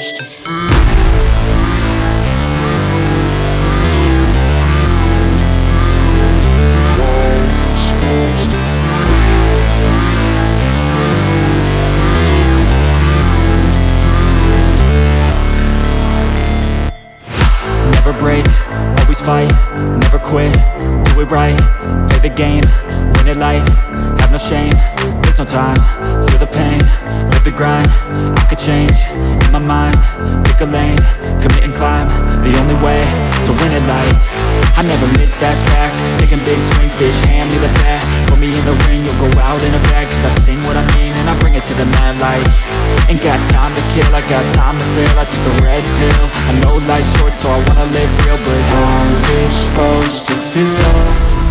Never break, always fight, never quit, do it right, play the game, win it life, have no shame, there's no time, feel the pain, live the grind, I could change, in my mind, pick a lane, commit and climb, the only way to win it life. I never miss, that's fact, taking big swings, bitch, hand me the bat, put me in the ring, you'll go out in a bag, cause I sing what I mean and I bring it to the mad light. Ain't got time to kill, I got time to feel, I took the red pill, I know life's short so I wanna live real, but how's it supposed to feel?